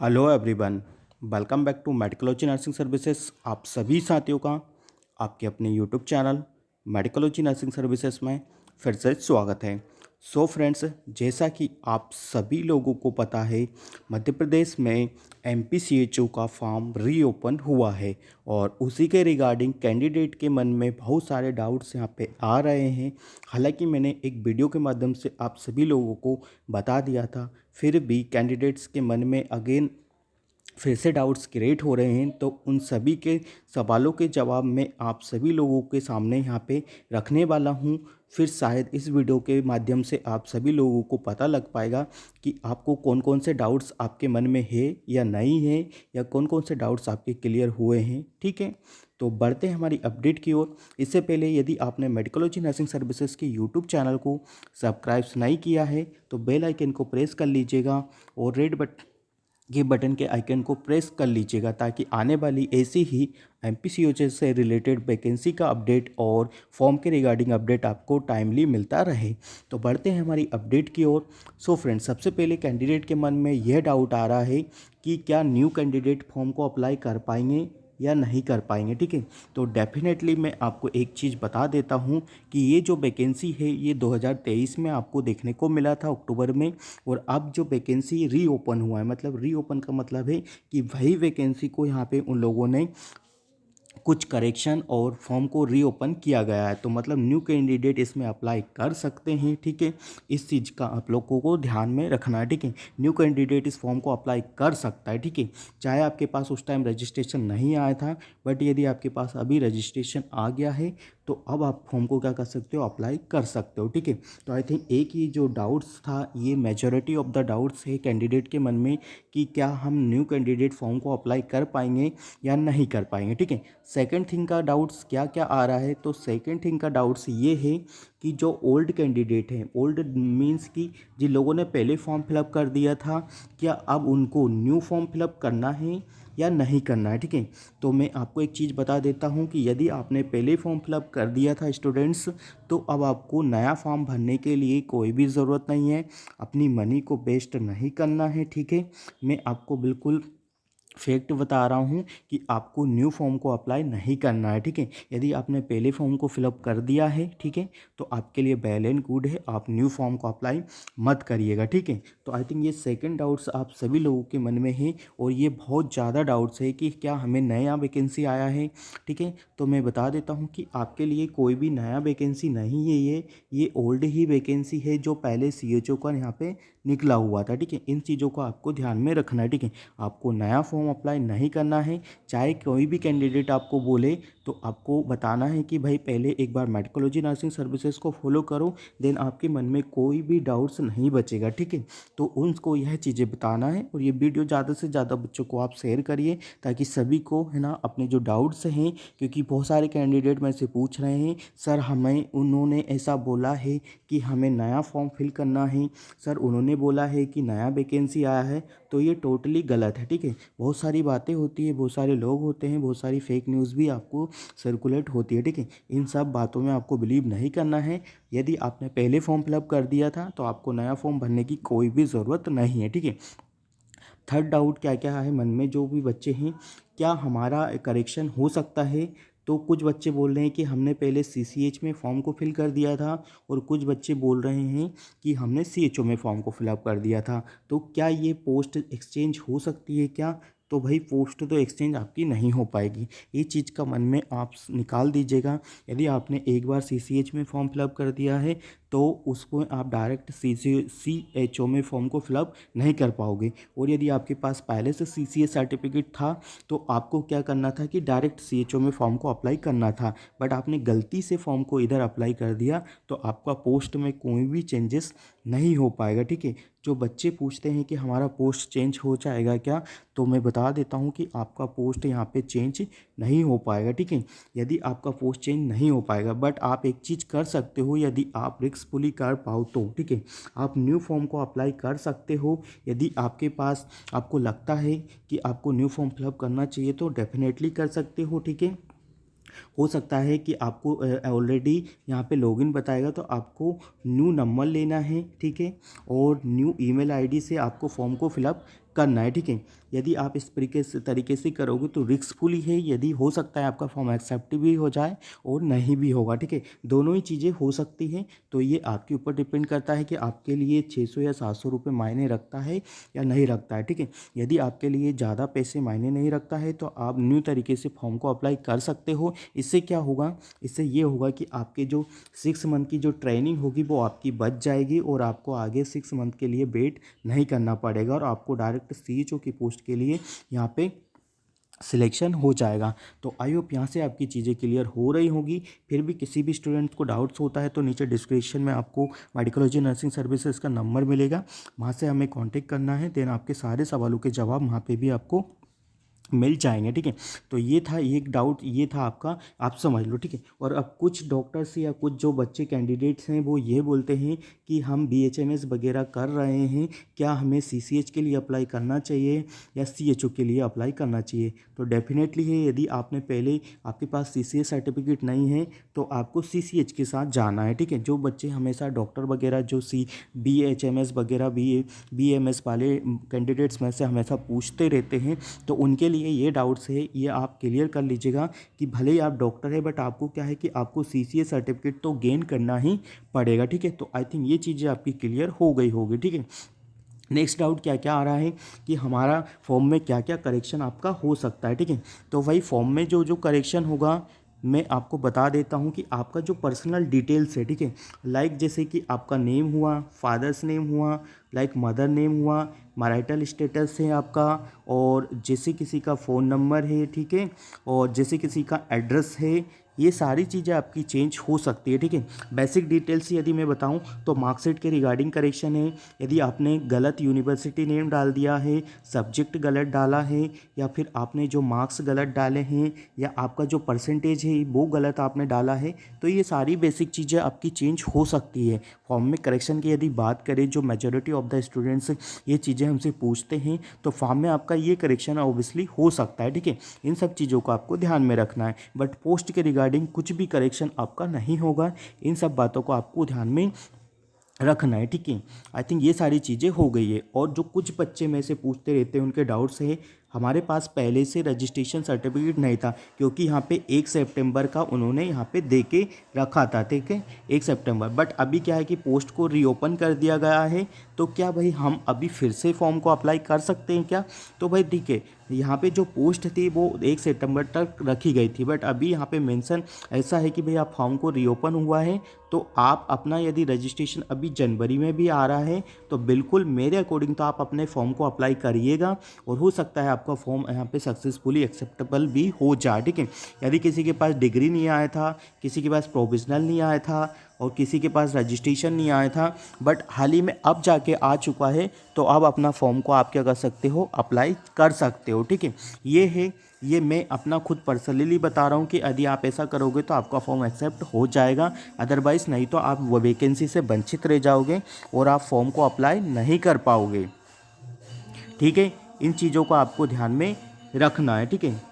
Hello everyone, welcome back to medicology nursing services. आप सभी साथियों का आपके अपने YouTube channel medicology nursing services में फिर से स्वागत है। सो फ्रेंड्स, जैसा कि आप सभी लोगों को पता है, मध्य प्रदेश में एमपीसीएचओ का फॉर्म रीओपन हुआ है और उसी के रिगार्डिंग कैंडिडेट के मन में बहुत सारे डाउट्स यहाँ पे आ रहे हैं। हालांकि मैंने एक वीडियो के माध्यम से आप सभी लोगों को बता दिया था, फिर भी कैंडिडेट्स के मन में अगेन फिर से डाउट्स क्रिएट हो रहे हैं। तो उन सभी के सवालों के जवाब मैं आप सभी लोगों के सामने यहाँ पे रखने वाला हूँ। फिर शायद इस वीडियो के माध्यम से आप सभी लोगों को पता लग पाएगा कि आपको कौन कौन से डाउट्स आपके मन में है या नहीं है, या कौन कौन से डाउट्स आपके क्लियर हुए हैं। ठीक है, तो बढ़ते हैं हमारी अपडेट की ओर। इससे पहले यदि आपने मेडिकोलॉजी नर्सिंग सर्विसेज के यूट्यूब चैनल को सब्सक्राइब नहीं किया है तो बेल आइकन को प्रेस कर लीजिएगा और ये बटन के आइकन को प्रेस कर लीजिएगा, ताकि आने वाली ऐसी ही एमपीसीएचओ से रिलेटेड वैकेंसी का अपडेट और फॉर्म के रिगार्डिंग अपडेट आपको टाइमली मिलता रहे। तो बढ़ते हैं हमारी अपडेट की ओर। सो फ्रेंड्स, सबसे पहले कैंडिडेट के मन में यह डाउट आ रहा है कि क्या न्यू कैंडिडेट फॉर्म को अप्लाई कर पाएंगे या नहीं कर पाएंगे। ठीक है, तो डेफिनेटली मैं आपको एक चीज़ बता देता हूँ कि ये जो वैकेंसी है ये 2023 में आपको देखने को मिला था अक्टूबर में, और अब जो वैकेंसी रीओपन हुआ है, मतलब रीओपन का मतलब है कि वही वैकेंसी को यहाँ पे उन लोगों ने कुछ करेक्शन और फॉर्म को रीओपन किया गया है। तो मतलब न्यू कैंडिडेट इसमें अप्लाई कर सकते हैं। ठीक है, इस चीज़ का आप लोगों को ध्यान में रखना है। ठीक है, न्यू कैंडिडेट इस फॉर्म को अप्लाई कर सकता है। ठीक है, चाहे आपके पास उस टाइम रजिस्ट्रेशन नहीं आया था, बट यदि आपके पास अभी रजिस्ट्रेशन आ गया है तो अब आप फॉर्म को क्या कर सकते हो, अप्लाई कर सकते हो। ठीक है, तो आई थिंक एक ही जो डाउट्स था, ये मेजॉरिटी ऑफ द डाउट्स है कैंडिडेट के मन में कि क्या हम न्यू कैंडिडेट फॉर्म को अप्लाई कर पाएंगे या नहीं कर पाएंगे। ठीक है, सेकंड थिंग का डाउट्स क्या क्या आ रहा है, तो सेकंड थिंग का डाउट्स ये है कि जो ओल्ड कैंडिडेट हैं, ओल्ड मीन्स कि जिन लोगों ने पहले फॉर्म फिलअप कर दिया था, क्या अब उनको न्यू फॉर्म फिलअप करना है या नहीं करना है। ठीक है, तो मैं आपको एक चीज़ बता देता हूँ कि यदि आपने पहले फॉर्म फिलअप कर दिया था स्टूडेंट्स, तो अब आपको नया फॉर्म भरने के लिए कोई भी ज़रूरत नहीं है, अपनी मनी को वेस्ट नहीं करना है। ठीक है, मैं आपको बिल्कुल फैक्ट बता रहा हूँ कि आपको न्यू फॉर्म को अप्लाई नहीं करना है। ठीक है, यदि आपने पहले फॉर्म को फिलअप कर दिया है, ठीक है, तो आपके लिए वेल एंड गुड है, आप न्यू फॉर्म को अप्लाई मत करिएगा। ठीक है, तो आई थिंक ये सेकंड डाउट्स आप सभी लोगों के मन में है, और ये बहुत ज़्यादा डाउट्स है कि क्या हमें नया वैकेंसी आया है। ठीक है, तो मैं बता देता हूँ कि आपके लिए कोई भी नया वैकेंसी नहीं है, ये ओल्ड ही वैकेंसी है जो पहले सीएचओ का यहाँ पे निकला हुआ था। ठीक है, इन चीज़ों को आपको ध्यान में रखना है। ठीक है, आपको नया फॉर्म अप्लाई नहीं करना है। चाहे कोई भी कैंडिडेट आपको बोले तो आपको बताना है कि भाई पहले एक बार मेडिकोलॉजी नर्सिंग सर्विसेज को फॉलो करो, देन आपके मन में कोई भी डाउट्स नहीं बचेगा। ठीक है, तो उनको यह चीज़ें बताना है, और ये वीडियो ज़्यादा से ज़्यादा बच्चों को आप शेयर करिए, ताकि सभी को है ना अपने जो डाउट्स हैं, क्योंकि बहुत सारे कैंडिडेट मेरे से पूछ रहे हैं सर हमें उन्होंने ऐसा बोला है कि हमें नया फॉर्म फिल करना है, सर उन्होंने बोला है कि नया वैकेंसी आया है। तो ये टोटली गलत है। ठीक है, बहुत सारी बातें होती है, बहुत सारे लोग होते हैं, बहुत सारी फेक न्यूज़ भी आपको सर्कुलेट होती है। ठीक है, इन सब बातों में आपको बिलीव नहीं करना है। यदि आपने पहले फॉर्म फिलअप कर दिया था तो आपको नया फॉर्म भरने की कोई भी ज़रूरत नहीं है। ठीक है, थर्ड डाउट क्या क्या है मन में जो भी बच्चे हैं, क्या हमारा करेक्शन हो सकता है। तो कुछ बच्चे बोल रहे हैं कि हमने पहले सीसीएच में फॉर्म को फिल कर दिया था, और कुछ बच्चे बोल रहे हैं कि हमने सीएचओ में फॉर्म को फिलअप कर दिया था। तो क्या ये पोस्ट एक्सचेंज हो सकती है क्या। तो भाई पोस्ट तो एक्सचेंज आपकी नहीं हो पाएगी, ये चीज़ का मन में आप निकाल दीजिएगा। यदि आपने एक बार सीसीएच में फॉर्म फिलअप कर दिया है तो उसको आप डायरेक्ट सीएचओ में फॉर्म को फिलअप नहीं कर पाओगे। और यदि आपके पास पहले से सीसीएच सर्टिफिकेट था तो आपको क्या करना था कि डायरेक्ट सीएचओ में फॉर्म को अप्लाई करना था, बट आपने गलती से फॉर्म को इधर अप्लाई कर दिया, तो आपका पोस्ट में कोई भी चेंजेस नहीं हो पाएगा। ठीक है, जो बच्चे पूछते हैं कि हमारा पोस्ट चेंज हो जाएगा क्या, तो मैं बता देता हूँ कि आपका पोस्ट यहाँ पे चेंज नहीं हो पाएगा। ठीक है, यदि आपका पोस्ट चेंज नहीं हो पाएगा, बट आप एक चीज़ कर सकते हो, यदि आप रिस्कफुली कर पाओ तो। ठीक है, आप न्यू फॉर्म को अप्लाई कर सकते हो। यदि आपके पास आपको लगता है कि आपको न्यू फॉर्म फिलअप करना चाहिए तो डेफिनेटली कर सकते हो। ठीक है, हो सकता है कि आपको ऑलरेडी यहाँ पे लॉगिन बताएगा, तो आपको न्यू नंबर लेना है। ठीक है, और न्यू ईमेल आईडी से आपको फॉर्म को फिलअप करना है, ठीक है। यदि आप इस तरीके से करोगे तो रिस्कफुल है, यदि हो सकता है आपका फॉर्म एक्सेप्ट भी हो जाए और नहीं भी होगा, ठीक है। दोनों ही चीज़ें हो सकती हैं, तो ये आपके ऊपर डिपेंड करता है कि आपके लिए 600 या 700 रुपये मायने रखता है या नहीं रखता है, ठीक है। यदि आपके लिए ज़्यादा पैसे मायने नहीं रखता है तो आप न्यू तरीके से फॉर्म को अप्लाई कर सकते हो। इससे क्या होगा, इससे ये होगा कि आपके जो 6 मंथ की जो ट्रेनिंग होगी वो आपकी बच जाएगी और आपको आगे 6 मंथ के लिए वेट नहीं करना पड़ेगा और आपको डायरेक्ट सीएचओ की पोस्ट के लिए यहाँ पे सिलेक्शन हो जाएगा। तो आई होप यहाँ से आपकी चीज़ें क्लियर हो रही होगी। फिर भी किसी भी स्टूडेंट को डाउट्स होता है तो नीचे डिस्क्रिप्शन में आपको मेडिकोलॉजी नर्सिंग सर्विसेज का नंबर मिलेगा, वहाँ से हमें कांटेक्ट करना है। देन आपके सारे सवालों के जवाब वहाँ पे भी आपको मिल जाएंगे, ठीक है। तो ये था एक डाउट, ये था आपका, आप समझ लो, ठीक है। और अब कुछ डॉक्टर्स या कुछ जो बच्चे कैंडिडेट्स हैं वो ये बोलते हैं कि हम बीएचएमएस वगैरह कर रहे हैं, क्या हमें सीसीएच के लिए अप्लाई करना चाहिए या सीएचओ के लिए अप्लाई करना चाहिए। तो डेफिनेटली है, यदि आपने पहले आपके पास सीसीएच सर्टिफिकेट नहीं है तो आपको सीसीएच के साथ जाना है, ठीक है। जो बच्चे हमेशा डॉक्टर वगैरह जो बीएचएमएस वगैरह बीएमएस वाले कैंडिडेट्स में से हमेशा पूछते रहते हैं, तो उनके लिए ये डाउट्स है, ये आप क्लियर कर लीजिएगा कि भले ही आप डॉक्टर है बट आपको क्या है कि आपको सीसीए सर्टिफिकेट तो गेन करना ही पड़ेगा, ठीक है। तो आई थिंक ये चीज़ें आपकी क्लियर हो गई होगी, ठीक है। नेक्स्ट डाउट क्या क्या आ रहा है कि हमारा फॉर्म में क्या क्या करेक्शन आपका हो सकता है, ठीक है। तो वही फॉर्म में जो जो करेक्शन होगा मैं आपको बता देता हूँ कि आपका जो पर्सनल डिटेल्स है, ठीक है, लाइक जैसे कि आपका नेम हुआ, फादर्स नेम हुआ, लाइक मदर नेम हुआ, मैरिटल स्टेटस है आपका, और जैसे किसी का फ़ोन नंबर है, ठीक है, और जैसे किसी का एड्रेस है, ये सारी चीज़ें आपकी चेंज हो सकती है, ठीक है। बेसिक डिटेल्स यदि मैं बताऊं तो मार्कशीट के रिगार्डिंग करेक्शन है, यदि आपने गलत यूनिवर्सिटी नेम डाल दिया है, सब्जेक्ट गलत डाला है, या फिर आपने जो मार्क्स गलत डाले हैं, या आपका जो परसेंटेज है वो गलत आपने डाला है, तो ये सारी बेसिक चीज़ें आपकी चेंज हो सकती है। फॉर्म में करेक्शन की यदि बात करें, जो मेजॉरिटी ऑफ द स्टूडेंट्स ये चीज़ें हमसे पूछते हैं, तो फॉर्म में आपका ये करेक्शन ऑब्वियसली हो सकता है, ठीक है। इन सब चीज़ों को आपको ध्यान में रखना है, बट पोस्ट के रिगार्डिंग कुछ भी करेक्शन आपका नहीं होगा। इन सब बातों को आपको ध्यान में रखना है, ठीक है। आई थिंक ये सारी चीज़ें हो गई है। और जो कुछ बच्चे में से पूछते रहते हैं, उनके डाउट्स है, हमारे पास पहले से रजिस्ट्रेशन सर्टिफिकेट नहीं था, क्योंकि यहाँ पे 1 सितंबर का उन्होंने यहाँ पे दे के रखा था, ठीक है, 1 सितंबर। बट अभी क्या है कि पोस्ट को रीओपन कर दिया गया है, तो क्या भाई हम अभी फिर से फॉर्म को अप्लाई कर सकते हैं क्या। तो भाई ठीक है, यहाँ पे जो पोस्ट थी वो 1 सितंबर तक रखी गई थी, बट अभी यहाँ पे मेंशन ऐसा है कि भाई आप फॉर्म को रीओपन हुआ है, तो आप अपना यदि रजिस्ट्रेशन अभी जनवरी में भी आ रहा है तो बिल्कुल मेरे अकॉर्डिंग तो आप अपने फॉर्म को अप्लाई करिएगा, और हो सकता है आपका फॉर्म यहाँ पे सक्सेसफुली एक्सेप्टेबल भी हो जाए, ठीक है। यदि किसी के पास डिग्री नहीं आया था, किसी के पास प्रोविजनल नहीं आया था, और किसी के पास रजिस्ट्रेशन नहीं आया था, बट हाल ही में अब जाके आ चुका है, तो अब अपना फॉर्म को आप क्या कर सकते हो, अप्लाई कर सकते हो, ठीक है। ये है, ये मैं अपना खुद पर्सनली बता रहा हूँ कि यदि आप ऐसा करोगे तो आपका फॉर्म एक्सेप्ट हो जाएगा, अदरवाइज़ नहीं तो आप वो वैकेंसी से वंचित रह जाओगे और आप फॉर्म को अप्लाई नहीं कर पाओगे, ठीक है। इन चीज़ों को आपको ध्यान में रखना है, ठीक है।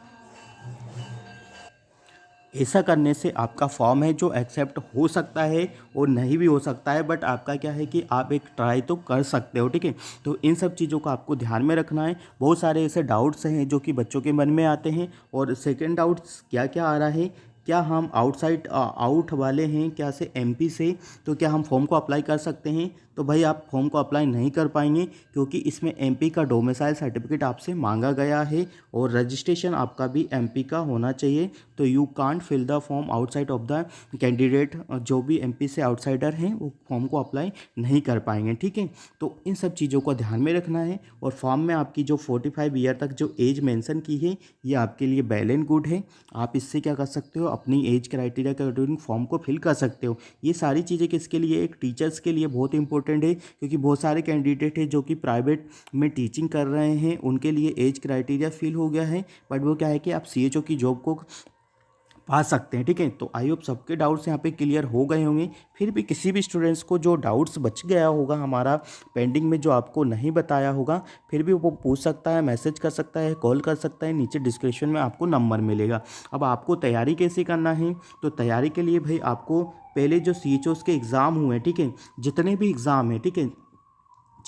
ऐसा करने से आपका फॉर्म है जो एक्सेप्ट हो सकता है और नहीं भी हो सकता है, बट आपका क्या है कि आप एक ट्राई तो कर सकते हो, ठीक है। तो इन सब चीज़ों को आपको ध्यान में रखना है। बहुत सारे ऐसे डाउट्स हैं जो कि बच्चों के मन में आते हैं। और सेकंड डाउट्स क्या क्या आ रहा है, क्या हम आउट वाले हैं क्या से एमपी से, तो क्या हम फॉर्म को अप्लाई कर सकते हैं। तो भाई आप फॉर्म को अप्लाई नहीं कर पाएंगे, क्योंकि इसमें एमपी का डोमिसाइल सर्टिफिकेट आपसे मांगा गया है और रजिस्ट्रेशन आपका भी एमपी का होना चाहिए। तो you can't fill the form outside of the candidate, जो भी एमपी से आउटसाइडर हैं वो फॉर्म को अप्लाई नहीं कर पाएंगे, ठीक है। तो इन सब चीज़ों को ध्यान में रखना है। और फॉर्म में आपकी जो 45 ईयर तक जो एज मेंशन की है, ये आपके लिए वेल एंड गुड है। आप इससे क्या कर सकते हो, अपनी एज क्राइटेरिया के अकॉर्डिंग फॉर्म को फिल कर सकते हो। ये सारी चीज़ें किसके लिए, एक टीचर्स के लिए बहुत इंपॉर्टेंट है, क्योंकि बहुत सारे कैंडिडेट हैं जो कि प्राइवेट में टीचिंग कर रहे हैं, उनके लिए एज क्राइटेरिया फिल हो गया है, बट वो क्या है कि आप सीएचओ की जॉब को पा सकते हैं, ठीक है। तो आई होप सबके डाउट्स यहाँ पे क्लियर हो गए होंगे। फिर भी किसी भी स्टूडेंट्स को जो डाउट्स बच गया होगा हमारा पेंडिंग में, जो आपको नहीं बताया होगा, फिर भी वो पूछ सकता है, मैसेज कर सकता है, कॉल कर सकता है, नीचे डिस्क्रिप्शन में आपको नंबर मिलेगा। अब आपको तैयारी कैसे करना है, तो तैयारी के लिए भाई आपको पहले जो सीएचओस के एग्ज़ाम हुए हैं, ठीक है, जितने भी एग्ज़ाम हैं, ठीक है,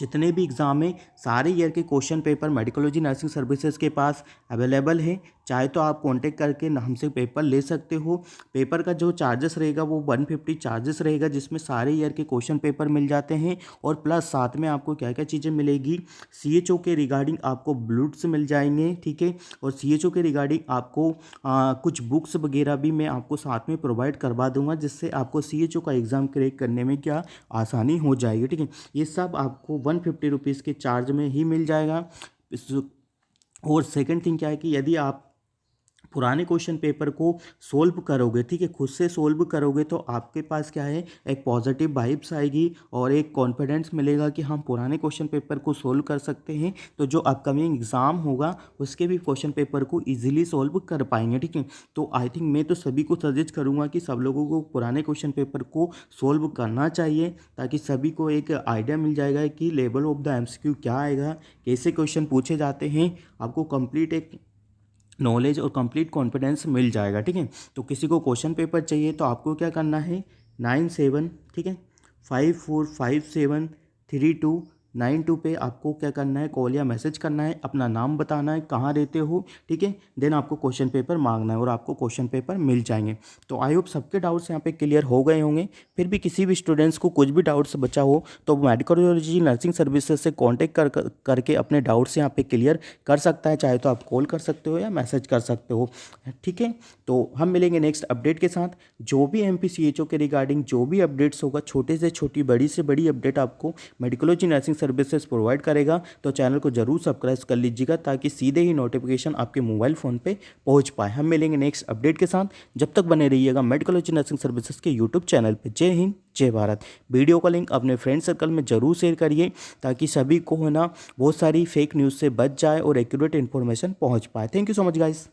जितने भी एग्ज़ाम है सारे ईयर के क्वेश्चन पेपर मेडिकोलॉजी नर्सिंग सर्विसेज के पास अवेलेबल है। चाहे तो आप कांटेक्ट करके हमसे पेपर ले सकते हो। पेपर का जो चार्जेस रहेगा वो 150 चार्जेस रहेगा, जिसमें सारे ईयर के क्वेश्चन पेपर मिल जाते हैं और प्लस साथ में आपको क्या क्या चीज़ें मिलेगी, CHO के रिगार्डिंग आपको ब्लूट्स मिल जाएंगे, ठीक है। और CHO के रिगार्डिंग आपको कुछ बुक्स वगैरह भी मैं आपको साथ में प्रोवाइड करवा दूंगा, जिससे आपको CHO का एग्ज़ाम क्रैक करने में क्या आसानी हो जाएगी, ठीक है। ये सब आपको 150 रुपीज़ के चार्ज में ही मिल जाएगा। और सेकंड थिंग क्या है कि यदि आप पुराने क्वेश्चन पेपर को सोल्व करोगे, ठीक है, खुद से सोल्व करोगे, तो आपके पास क्या है, एक पॉजिटिव वाइब्स आएगी और एक कॉन्फिडेंस मिलेगा कि हम पुराने क्वेश्चन पेपर को सोल्व कर सकते हैं, तो जो अपकमिंग एग्ज़ाम होगा उसके भी क्वेश्चन पेपर को इजीली सोल्व कर पाएंगे, ठीक है। तो आई थिंक मैं तो सभी को सजेस्ट करूँगा कि सब लोगों को पुराने क्वेश्चन पेपर को सोल्व करना चाहिए, ताकि सभी को एक आइडिया मिल जाएगा कि लेवल ऑफ द MCQ क्या आएगा, कैसे क्वेश्चन पूछे जाते हैं, आपको कंप्लीट एक नॉलेज और कंप्लीट कॉन्फिडेंस मिल जाएगा, ठीक है। तो किसी को क्वेश्चन पेपर चाहिए तो आपको क्या करना है, 97, ठीक है, 54573292 पे आपको क्या करना है, कॉल या मैसेज करना है, अपना नाम बताना है, कहाँ रहते हो, ठीक है। देन आपको क्वेश्चन पेपर मांगना है और आपको क्वेश्चन पेपर मिल जाएंगे। तो आई होप सबके डाउट्स यहाँ पे क्लियर हो गए होंगे। फिर भी किसी भी स्टूडेंट्स को कुछ भी डाउट्स बचा हो तो मेडिकोलॉजी नर्सिंग सर्विसेज से कॉन्टेक्ट करके अपने डाउट्स यहाँ पे क्लियर कर सकता है। चाहे तो आप कॉल कर सकते हो या मैसेज कर सकते हो, ठीक है। तो हम मिलेंगे नेक्स्ट अपडेट के साथ। जो भी MPCHO के रिगार्डिंग जो भी अपडेट्स होगा, छोटे से छोटी बड़ी से बड़ी अपडेट आपको मेडिकोलॉजी नर्सिंग सर्विसेज प्रोवाइड करेगा। तो चैनल को जरूर सब्सक्राइब कर लीजिएगा, ताकि सीधे ही नोटिफिकेशन आपके मोबाइल फ़ोन पे पहुंच पाए। हम मिलेंगे नेक्स्ट अपडेट के साथ। जब तक बने रहिएगा मेडिकोलॉजी नर्सिंग सर्विसेज के यूट्यूब चैनल पे। जय हिंद, जय भारत। वीडियो का लिंक अपने फ्रेंड सर्कल में जरूर शेयर करिए, ताकि सभी को है ना बहुत सारी फेक न्यूज़ से बच जाए और एक्यूरेट इन्फॉर्मेशन पहुंच पाए। Thank you so much guys.